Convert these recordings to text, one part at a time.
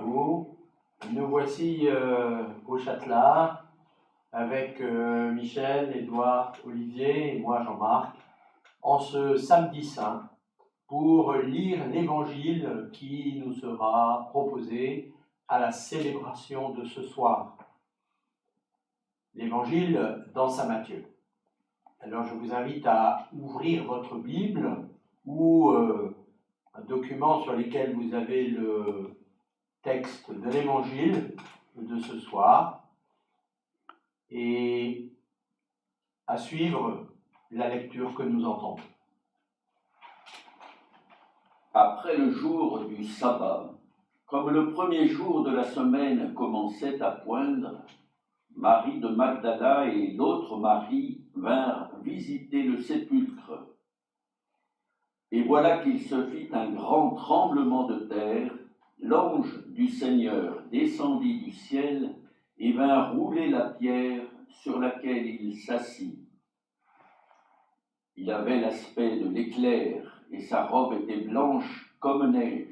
vous. Nous voici au Châtelard avec Michel, Édouard, Olivier et moi Jean-Marc en ce samedi saint pour lire l'évangile qui nous sera proposé à la célébration de ce soir. L'évangile dans Saint Matthieu. Alors je vous invite à ouvrir votre Bible ou un document sur lequel vous avez le texte de l'évangile de ce soir et à suivre la lecture que nous entendons. Après le jour du sabbat, comme le premier jour de la semaine commençait à poindre, Marie de Magdala et l'autre Marie vinrent visiter le sépulcre. Et voilà qu'il se fit un grand tremblement de terre. L'ange du Seigneur descendit du ciel et vint rouler la pierre sur laquelle il s'assit. Il avait l'aspect de l'éclair et sa robe était blanche comme neige.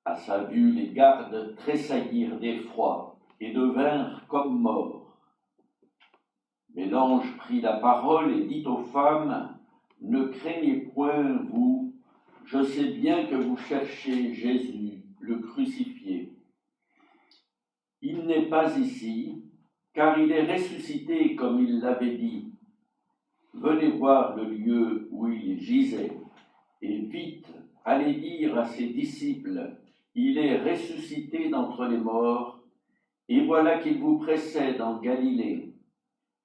À sa vue, les gardes tressaillirent d'effroi et devinrent comme morts. Mais l'ange prit la parole et dit aux femmes : « Ne craignez point, vous, je sais bien que vous cherchez Jésus, le crucifié. Il n'est pas ici, car il est ressuscité comme il l'avait dit. Venez voir le lieu où il gisait, et vite, allez dire à ses disciples : il est ressuscité d'entre les morts, et voilà qu'il vous précède en Galilée.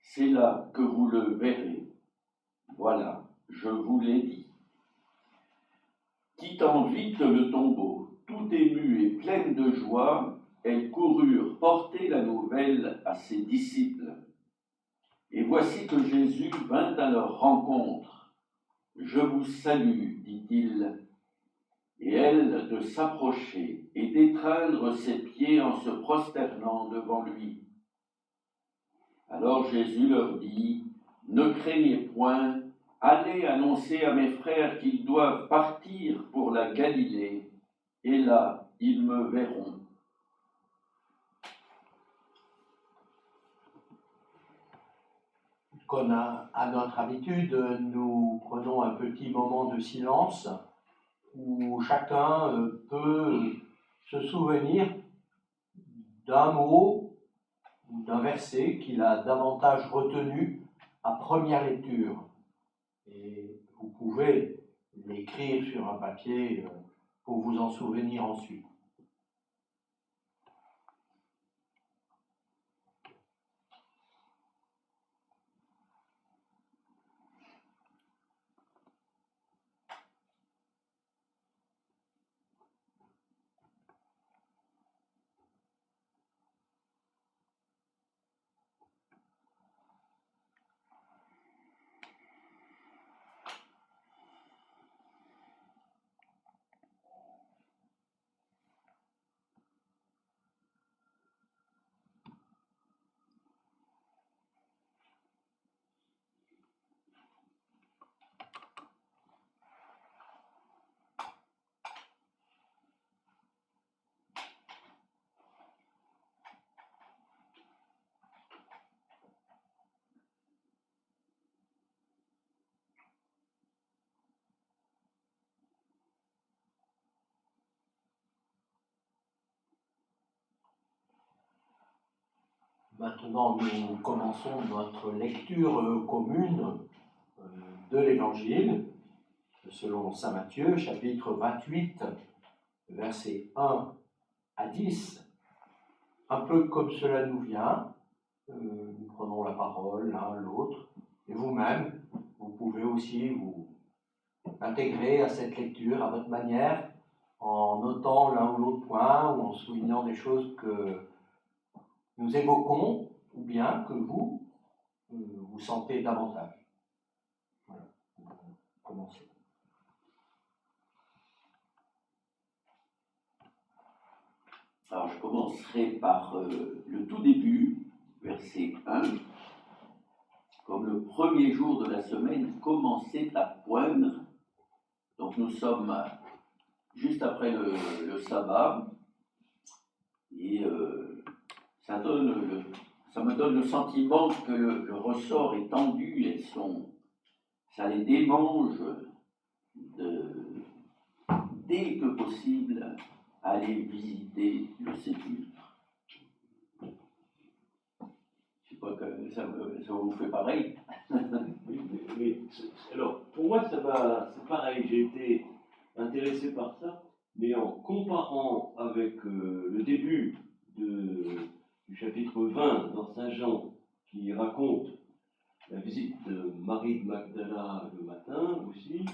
C'est là que vous le verrez. Voilà, je vous l'ai dit. » Quittant vite le tombeau, tout émue et pleine de joie, elles coururent porter la nouvelle à ses disciples. Et voici que Jésus vint à leur rencontre. « Je vous salue, dit-il. » Et elles de s'approcher et d'étreindre ses pieds en se prosternant devant lui. Alors Jésus leur dit : « Ne craignez point, allez annoncer à mes frères qu'ils doivent partir pour la Galilée, et là ils me verront. » Comme à notre habitude, nous prenons un petit moment de silence où chacun peut se souvenir d'un mot ou d'un verset qu'il a davantage retenu à première lecture. Et vous pouvez l'écrire sur un papier pour vous en souvenir ensuite. Maintenant, nous commençons notre lecture commune de l'Évangile selon saint Matthieu, chapitre 28, versets 1 à 10. Un peu comme cela nous vient, nous prenons la parole l'un l'autre, et vous-même, vous pouvez aussi vous intégrer à cette lecture à votre manière, en notant l'un ou l'autre point, ou en soulignant des choses que nous évoquons, ou bien que vous, vous sentez davantage. Voilà, commençons. Alors je commencerai par le tout début, verset 1. Comme le premier jour de la semaine commençait à poindre, donc nous sommes juste après le sabbat, Et ça me donne le sentiment que le ressort est tendu et ça les démange dès que possible à aller visiter le sépulcre. Je ne sais pas que ça vous fait pareil. Oui. Alors, pour moi, c'est pareil. J'ai été intéressé par ça, mais en comparant avec le début du chapitre 20 dans Saint Jean, qui raconte la visite de Marie de Magdala le matin aussi.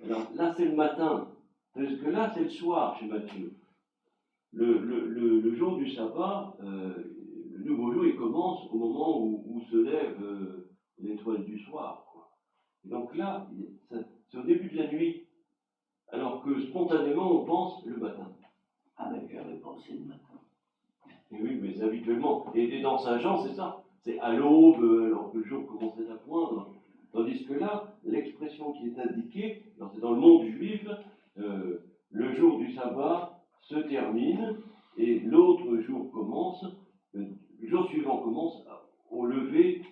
Alors là, c'est le matin, parce que là, c'est le soir chez Matthieu. Le jour du sabbat, le nouveau jour, il commence au moment où se lève l'étoile du soir, quoi. Et donc là, c'est au début de la nuit, alors que spontanément, on pense le matin. Ah, mais j'avais pensé le matin. Et oui, mais c'est habituellement. Et dans Saint Jean, c'est ça. C'est à l'aube, alors que le jour commençait à poindre. Tandis que là, l'expression qui est indiquée, c'est dans le monde juif, le jour du sabbat se termine et l'autre jour commence, le jour suivant commence au lever,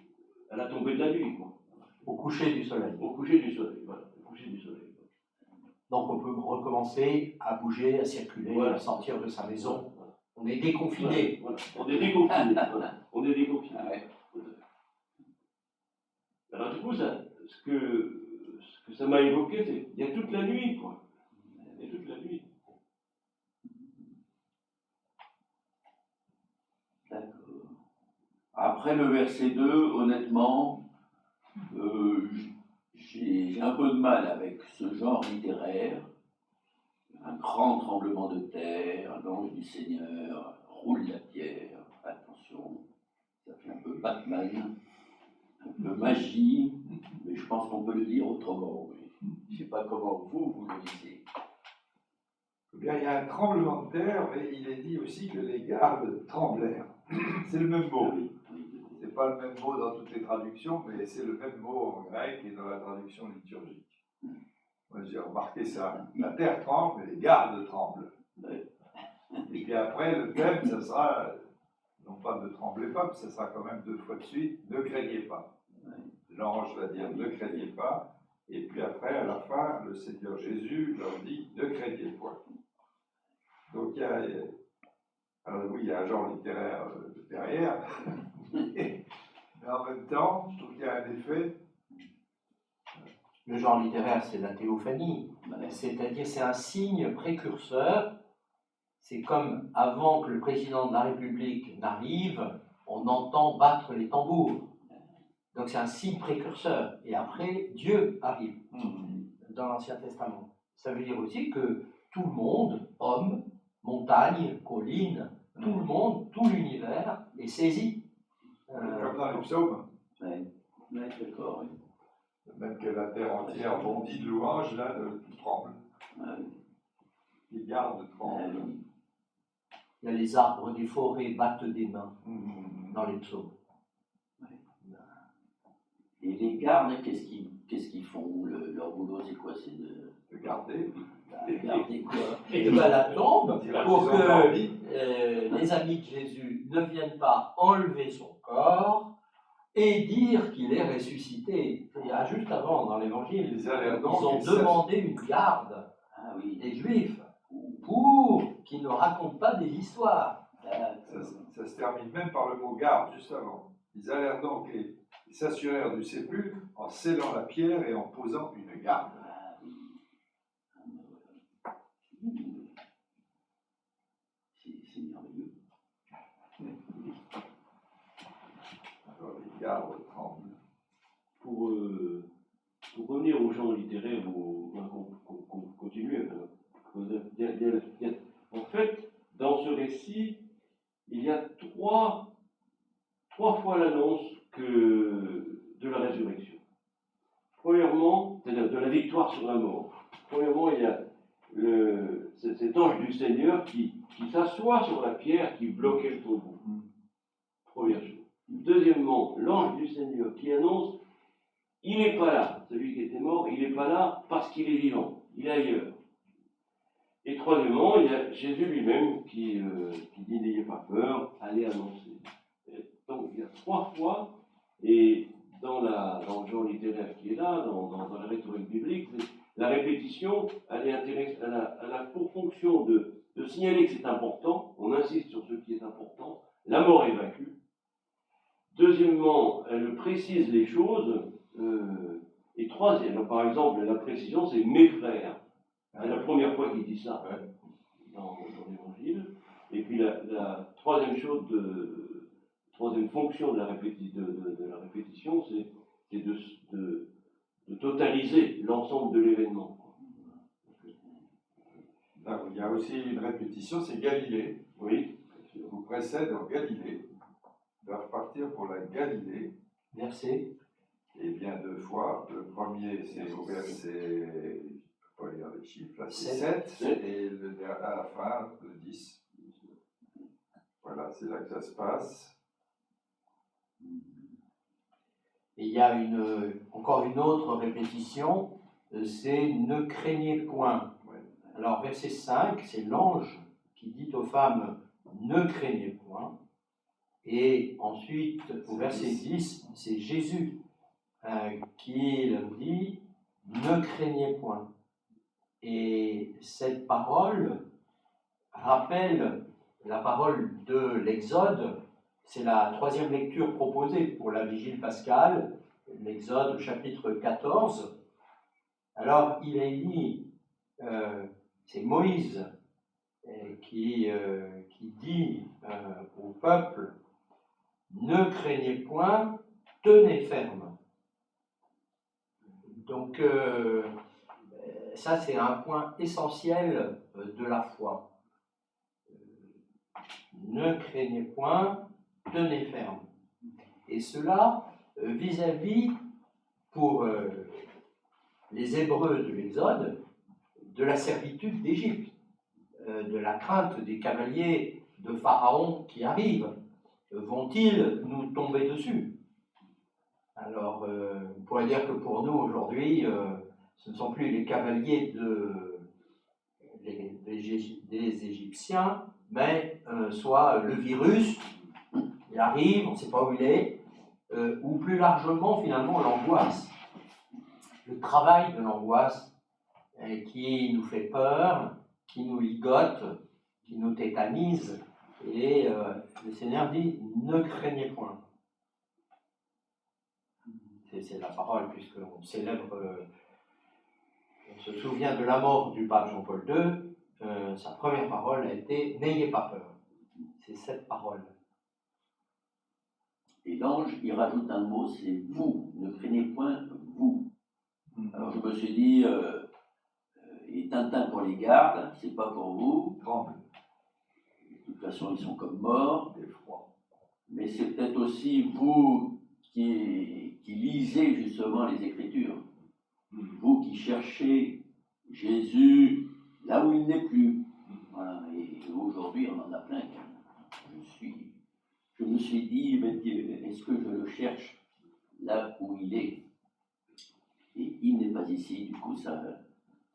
à la tombée de la nuit, quoi. Au coucher du soleil. Au coucher du soleil, voilà. Au coucher du soleil. Donc on peut recommencer à bouger, à circuler, Voilà. à sortir de sa maison. On est déconfiné. Voilà. On est déconfiné. Voilà. On est déconfiné. Ah ouais. Alors du coup, ce que ça m'a évoqué, c'est qu'il y a toute la nuit, quoi. Il y a toute la nuit. D'accord. Après le verset 2, honnêtement, j'ai un peu de mal avec ce genre littéraire. Un grand tremblement de terre, l'ange du Seigneur roule la pierre. Attention, ça fait un peu Batman, un peu magie, mais je pense qu'on peut le lire autrement. Je ne sais pas comment vous le lisez. Eh bien, il y a un tremblement de terre, mais il est dit aussi que les gardes tremblèrent. C'est le même mot. C'est pas le même mot dans toutes les traductions, mais c'est le même mot en grec et dans la traduction liturgique. Moi, j'ai remarqué ça. La terre tremble, mais les gardes tremblent. Et puis après, le thème, ça sera, non pas ne tremblez pas, mais ça sera quand même 2 fois de suite, ne craignez pas. L'ange va dire ne craignez pas. Et puis après, à la fin, le Seigneur Jésus leur dit ne craignez point. Donc alors oui, il y a un genre littéraire derrière, mais en même temps, je trouve qu'il y a un effet. Le genre littéraire, c'est la théophanie. C'est-à-dire, c'est un signe précurseur. C'est comme avant que le président de la République n'arrive, on entend battre les tambours. Donc c'est un signe précurseur. Et après, Dieu arrive dans l'Ancien Testament. Ça veut dire aussi que tout le monde, homme, montagne, colline, tout le monde, tout l'univers est saisi. Comme dans les psaumes. Oui, d'accord. Oui. Même que la terre entière bondit de louanges, là, tout tremble. Les gardes tremblent. Il y a les arbres des forêts battent des mains dans les psaumes. Et les gardes, qu'est-ce qu'ils font leur boulot, c'est quoi? C'est De garder. garder quoi? Et bien la tombe C'est la pour prison que d'Henri. les amis de Jésus ne viennent pas enlever son corps et dire qu'il est ressuscité. Il y a juste avant, dans l'Évangile, Ils ont demandé une garde des Juifs pour qu'ils ne racontent pas des histoires. Ça se termine même par le mot garde, juste avant. Ils allèrent donc et s'assurèrent du sépulcre en scellant la pierre et en posant une garde. C'est merveilleux. Alors les gardes tremblent. Pour revenir aux genres littéraires, qu'on continue. En fait, dans ce récit, il y a trois fois l'annonce de la résurrection. Premièrement, c'est-à-dire de la victoire sur la mort. Premièrement, il y a cet ange du Seigneur qui s'assoit sur la pierre qui bloquait le tombeau. Première chose. Deuxièmement, l'ange du Seigneur qui annonce il n'est pas là, celui qui était mort, il n'est pas là parce qu'il est vivant, il est ailleurs. Et troisièmement, il y a Jésus lui-même qui dit n'ayez pas peur, allez annoncer. Et donc il y a 3 fois, et dans le genre littéraire qui est là, dans la rhétorique biblique, la répétition, elle a pour fonction de signaler que c'est important, on insiste sur ce qui est important, la mort est vaincue. Deuxièmement, elle précise les choses, et troisième, par exemple, la précision, c'est mes frères. C'est la première fois qu'il dit ça dans l'évangile. Et puis la troisième chose, troisième fonction de la répétition, c'est de totaliser l'ensemble de l'événement. Il y a aussi une répétition, c'est Galilée. Oui. Vous précède en Galilée. Ils doivent partir pour la Galilée. Verset. Et bien 2 fois. Le premier, c'est au verset, je ne peux pas lire les chiffres, là, c'est 7, et à la fin, le 10. Voilà, c'est là que ça se passe. Et il y a encore une autre répétition, c'est ne craignez point. Alors, verset 5, c'est l'ange qui dit aux femmes ne craignez point. Et ensuite, au verset 10, c'est Jésus qui leur dit ne craignez point. Et cette parole rappelle la parole de l'Exode. C'est la 3e lecture proposée pour la Vigile pascale, l'Exode chapitre 14. Alors, il est dit, c'est Moïse qui dit au peuple, ne craignez point, tenez ferme. Donc, ça c'est un point essentiel de la foi. Ne craignez point, tenez ferme. Et cela vis-à-vis, pour les Hébreux de l'Exode, de la servitude d'Égypte, de la crainte des cavaliers de Pharaon qui arrivent. Vont-ils nous tomber dessus? Alors, on pourrait dire que pour nous aujourd'hui, ce ne sont plus les cavaliers des Égyptiens, mais soit le virus, il arrive, on ne sait pas où il est, ou plus largement finalement l'angoisse, le travail de l'angoisse qui nous fait peur, qui nous ligote, qui nous tétanise, et le Seigneur dit ne craignez point. C'est la parole, puisqu'on célèbre, on se souvient de la mort du pape Jean-Paul II, sa première parole a été n'ayez pas peur. C'est cette parole. Et l'ange, il rajoute un mot, c'est vous, ne craignez point vous. Alors je me suis dit, et Tintin pour les gardes, c'est pas pour vous. Tremble. De toute façon, ils sont comme morts. D'effroi. Mais c'est peut-être aussi vous qui lisez justement les Écritures. Vous qui cherchez Jésus là où il n'est plus. Voilà. Et aujourd'hui, on en a plein. Je me suis dit, est-ce que je le cherche là où il est? Et il n'est pas ici. Du coup, ça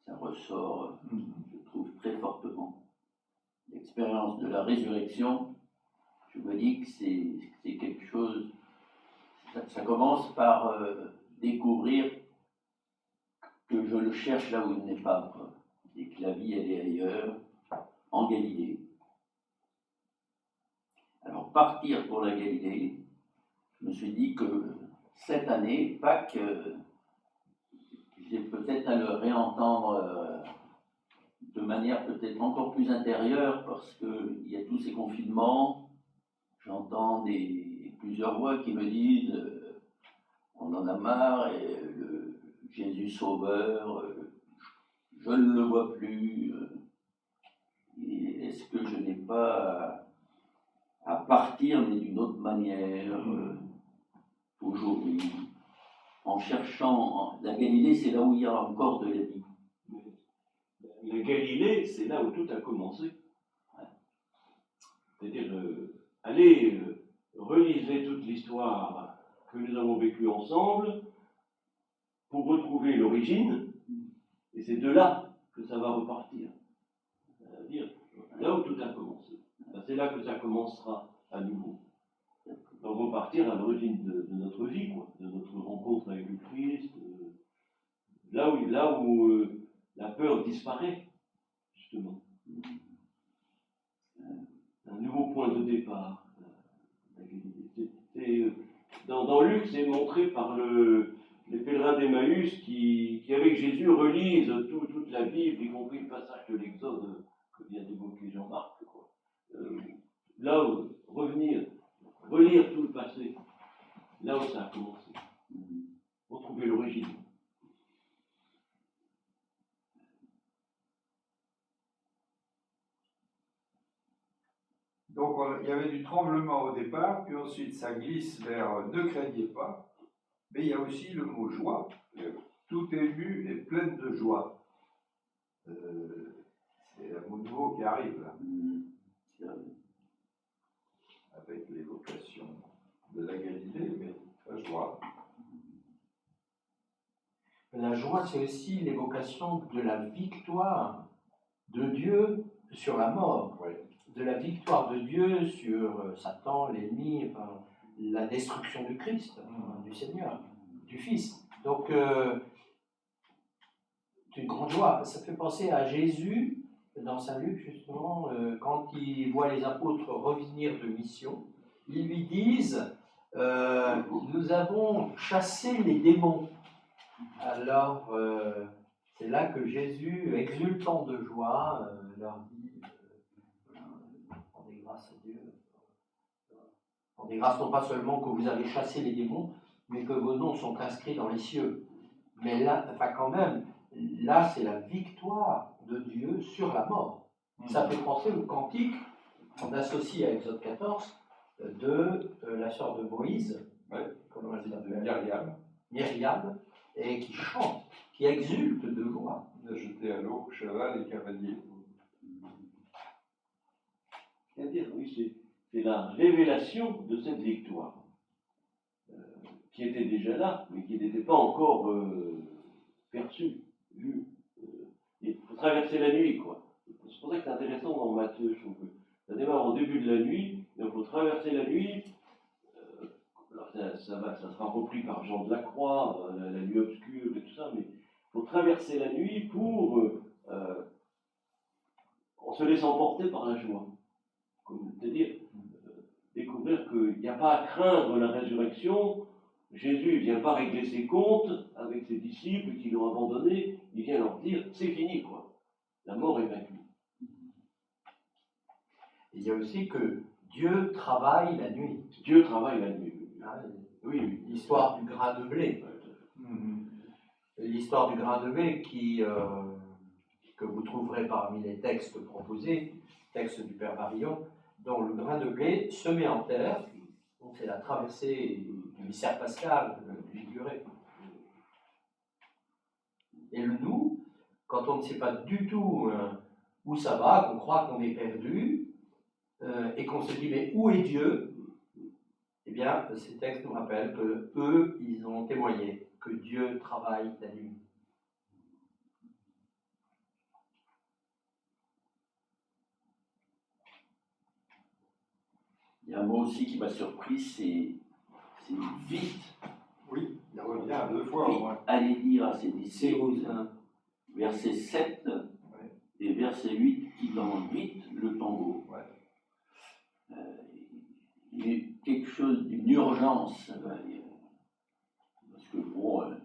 ressort, je trouve, très fortement. L'expérience de la résurrection, je me dis que c'est quelque chose. Ça commence par découvrir que je le cherche là où il n'est pas, quoi. Et que la vie, elle est ailleurs, en Galilée. Alors, partir pour la Galilée, je me suis dit que cette année, Pâques, j'ai peut-être à le réentendre de manière peut-être encore plus intérieure, parce qu'il y a tous ces confinements, j'entends plusieurs voix qui me disent on en a marre, et le Jésus Sauveur, je ne le vois plus. Et est-ce que je n'ai pas à partir, mais d'une autre manière, aujourd'hui, en cherchant. La Galilée, c'est là où il y a encore de la vie. La Galilée, c'est là où tout a commencé. C'est-à-dire, allez, relisez toute l'histoire que nous avons vécue ensemble pour retrouver l'origine, et c'est de là que ça va repartir. Là où tout a commencé. Ben, c'est là que ça commencera à nouveau. Donc repartir à l'origine de notre vie, quoi, de notre rencontre avec le Christ, là où la peur disparaît, justement. Un nouveau point de départ. Dans Luc, c'est montré par les pèlerins d'Emmaüs qui, avec Jésus, relisent toute la Bible, y compris le passage de l'Exode que vient d'évoquer Jean-Marc. Là où revenir, relire tout le passé, là où ça a commencé. Retrouver l'origine. Donc il y avait du tremblement au départ, puis ensuite ça glisse vers ne craignez pas, mais il y a aussi le mot joie. Tout ému et plein de joie. C'est un mot nouveau qui arrive là, avec l'évocation de la Galilée, mais la joie. La joie, c'est aussi l'évocation de la victoire de Dieu sur la mort, de la victoire de Dieu sur Satan, l'ennemi, enfin, la destruction du Christ, du Seigneur, du Fils. Donc, c'est une grande joie. Ça fait penser à Jésus, dans Saint Luc, justement, quand il voit les apôtres revenir de mission, ils lui disent nous avons chassé les démons. Alors, c'est là que Jésus, exultant de joie, leur dit rendez grâce à Dieu. Rendez grâce non pas seulement que vous avez chassé les démons, mais que vos noms sont inscrits dans les cieux. Mais là, enfin quand même, là c'est la victoire de Dieu sur la mort. Ça fait penser au cantique qu'on associe à Exode 14 de la sœur de Moïse, comment elle s'appelle ? Myriam, et qui chante, qui exulte de joie. Il a jeté à l'eau cheval et cavalier. C'est-à-dire, oui, c'est la révélation de cette victoire, qui était déjà là, mais qui n'était pas encore perçue, vue. Il faut traverser la nuit, quoi. C'est pour ça que c'est intéressant dans Matthieu, je trouve que ça démarre au début de la nuit, et il faut traverser la nuit. Alors ça sera repris par Jean de la Croix, la nuit obscure et tout ça, mais il faut traverser la nuit pour, en se laissant porter par la joie. C'est-à-dire, découvrir qu'il n'y a pas à craindre la résurrection. Jésus ne vient pas régler ses comptes avec ses disciples qui l'ont abandonné, il vient leur dire, c'est fini, quoi. La mort est vaincue. Il y a aussi que Dieu travaille la nuit. Dieu travaille la nuit. Oui, l'histoire du grain de blé. L'histoire du grain de blé que vous trouverez parmi les textes proposés, texte du Père Barillon, dont le grain de blé semé en terre, donc c'est la traversée du mystère pascal figuré. Et le nous, quand on ne sait pas du tout où ça va, qu'on croit qu'on est perdu, et qu'on se dit mais où est Dieu ? Eh bien, ces textes nous rappellent que eux, ils ont témoigné que Dieu travaille la nuit. Il y a un mot aussi qui m'a surpris, c'est vite. Oui, il revient 2 fois au moins. Allez dire à ses disciples, verset 7 et verset 8, qui dans vite le tombeau. Il y a quelque chose d'une urgence. Parce que bon,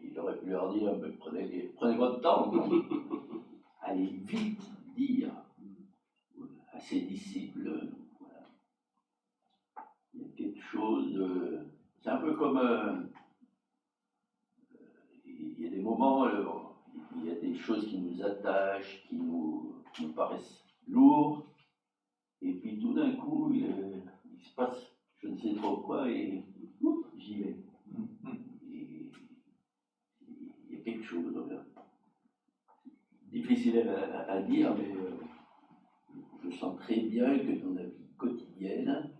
il aurait pu leur dire, mais prenez votre temps. Allez vite dire à ses disciples. Voilà. Il y a quelque chose. C'est un peu comme. Il y a des moments, il y a des choses qui nous attachent, qui nous paraissent lourdes. Et puis tout d'un coup, il se passe je ne sais trop quoi et j'y vais. Et il y a quelque chose difficile à dire, mais je sens très bien que dans la vie quotidienne,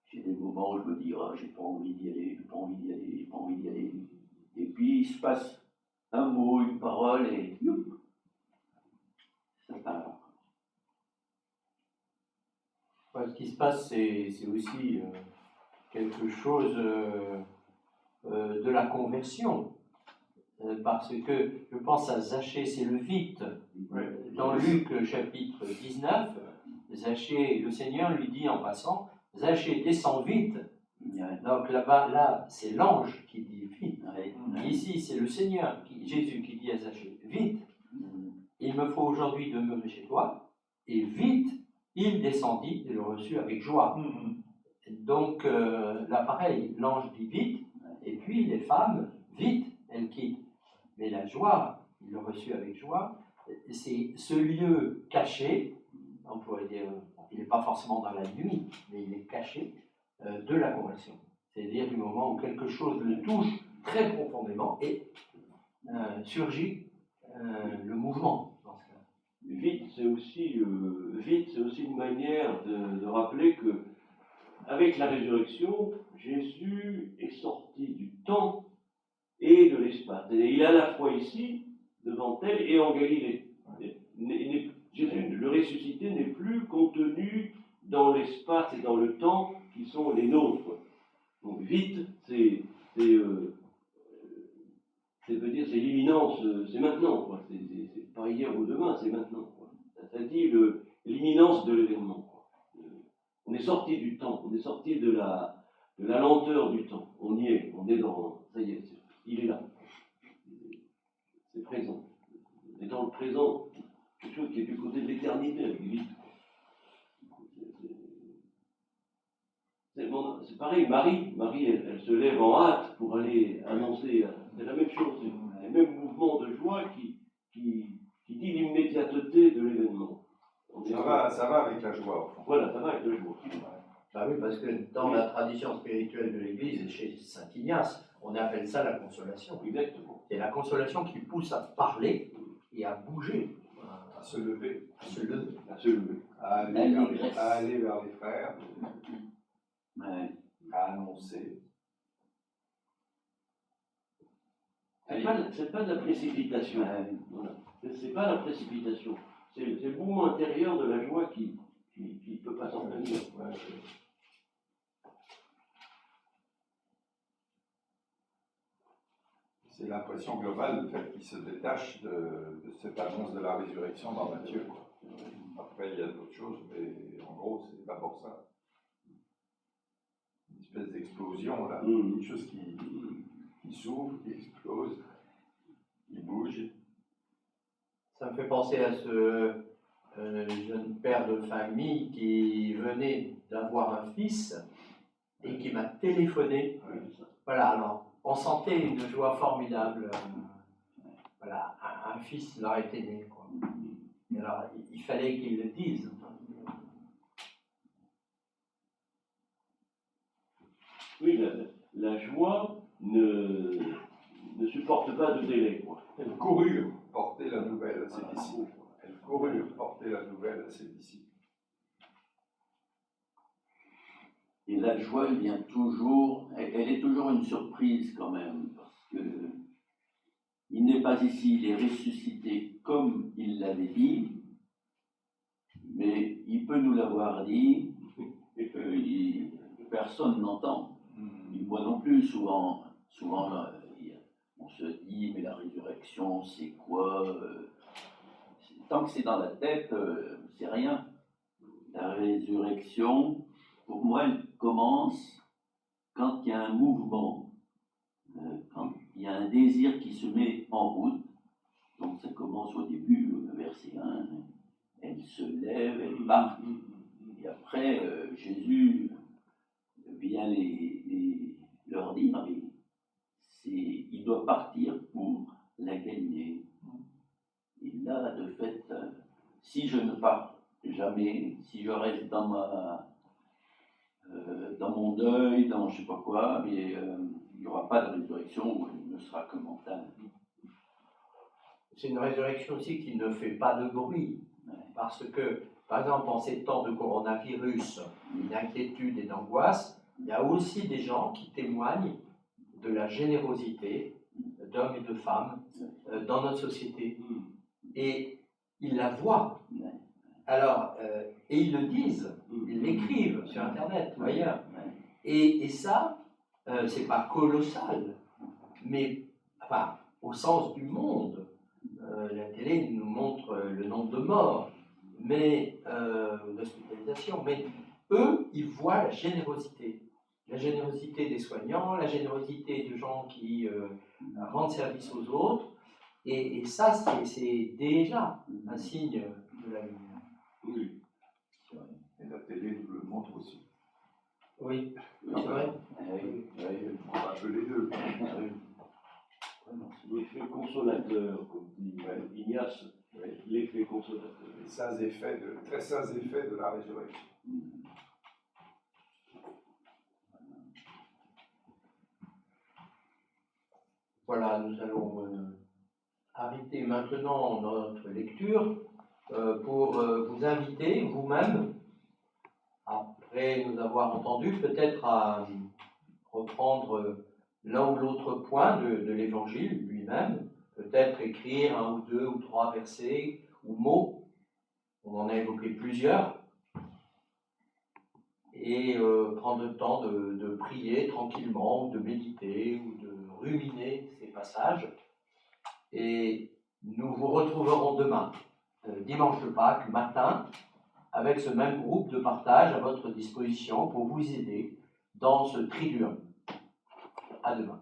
j'ai des moments où je me dis j'ai pas envie d'y aller, j'ai pas envie d'y aller, j'ai pas envie d'y aller. Et puis il se passe un mot, une parole et ça part. Ce qui se passe, c'est aussi quelque chose de la conversion. Parce que je pense à Zachée, c'est le vite. Dans Luc chapitre 19, Zachée, le Seigneur lui dit en passant, Zachée, descends vite. Donc là-bas, là, c'est l'ange qui dit vite. Ici, c'est le Seigneur, Jésus qui dit à Zachée, vite. Il me faut aujourd'hui demeurer chez toi. Et vite, il descendit et le reçut avec joie. Donc là, pareil, l'ange dit vite, et puis les femmes, vite, elles quittent. Mais la joie, il le reçut avec joie, c'est ce lieu caché, on pourrait dire, il n'est pas forcément dans la nuit, mais il est caché de la conversion. C'est-à-dire du moment où quelque chose le touche très profondément et surgit le mouvement. Dans ce cas. Vite, c'est aussi une manière de rappeler que avec la résurrection, Jésus est sorti du temps et de l'espace. Et il est à la fois ici, devant elle, et en Galilée. Jésus, le ressuscité, n'est plus contenu dans l'espace et dans le temps qui sont les nôtres. Donc vite, c'est l'imminence, c'est maintenant, quoi. C'est pas hier ou demain, c'est maintenant, quoi. Ça dit l'imminence de l'événement, quoi. On est sorti du temps, on est sorti de la lenteur du temps. On y est, on est dans, ça y est, il est là. C'est présent. On est dans le présent, quelque chose qui est du côté de l'éternité, avec vite. C'est pareil, Marie elle se lève en hâte pour aller annoncer. C'est la même chose, c'est le même mouvement de joie qui dit l'immédiateté de l'événement. Ça va avec la joie, au fond. Voilà, ça va avec la joie. Bah oui, parce que dans la tradition spirituelle de l'Église, et chez Saint Ignace, on appelle ça la consolation. Exactement. C'est la consolation qui pousse à parler et à bouger, À se lever, à se lever. À se lever. à aller vers les frères, à annoncer. C'est pas de la précipitation. Voilà. C'est pas la précipitation. C'est le mouvement intérieur de la joie qui ne peut pas s'en venir. C'est l'impression globale, le fait qu'il se détache de cette annonce de la résurrection dans Matthieu. Après, il y a d'autres choses, mais en gros, c'est d'abord ça. Une espèce d'explosion, là. Quelque chose qui s'ouvre, qui explose, qui bouge. Ça me fait penser à ce jeune père de famille qui venait d'avoir un fils et qui m'a téléphoné. Voilà, alors on sentait une joie formidable. Voilà, un fils leur était né, quoi. Et alors il fallait qu'il le dise. Oui, la joie ne supporte pas de délai, quoi. Elle courut porter la nouvelle à ses disciples. Elle courut porter la nouvelle à ses disciples. Et la joie, elle vient toujours, elle est toujours une surprise quand même, parce que il n'est pas ici, il est ressuscité comme il l'avait dit, mais il peut nous l'avoir dit, et personne n'entend. Moi non plus, souvent on se dit, mais la résurrection, c'est quoi? Tant que c'est dans la tête, c'est rien. La résurrection, pour moi, elle commence quand il y a un mouvement, quand il y a un désir qui se met en route. Donc ça commence au début, verset 1, elle se lève, elle part. Et après, Jésus vient leur dire, mais il doit partir pour la gagner. Et là, de fait, si je ne pars jamais, si je reste dans mon deuil, dans je ne sais pas quoi, mais il n'y aura pas de résurrection, il ne sera que mental. C'est une résurrection aussi qui ne fait pas de bruit, parce que, par exemple, en ces temps de coronavirus, une inquiétude et d'angoisse, il y a aussi des gens qui témoignent de la générosité d'hommes et de femmes dans notre société. Et ils la voient. Alors, et ils le disent, ils l'écrivent sur Internet ou ailleurs. Et ça, c'est pas colossal, mais enfin, au sens du monde. La télé nous montre le nombre de morts, mais d'hospitalisation, mais eux, ils voient la générosité des soignants, la générosité de gens qui rendent service aux autres, et ça, c'est déjà un signe de la lumière. Oui. Et la télé nous le montre aussi. Oui, c'est vrai. On va un peu les deux. L'effet consolateur, comme dit Ignace, l'effet consolateur. Les saints effets, très saints effets de la résurrection. Voilà, nous allons arrêter maintenant notre lecture pour vous inviter vous-même, après nous avoir entendus, peut-être à reprendre l'un ou l'autre point de l'Évangile lui-même, peut-être écrire un ou deux ou trois versets ou mots, on en a évoqué plusieurs, et prendre le temps de prier tranquillement, ou de méditer, ou de ruminer ces passages. Et nous vous retrouverons demain, dimanche de Pâques, matin, avec ce même groupe de partage à votre disposition pour vous aider dans ce triduum. À demain.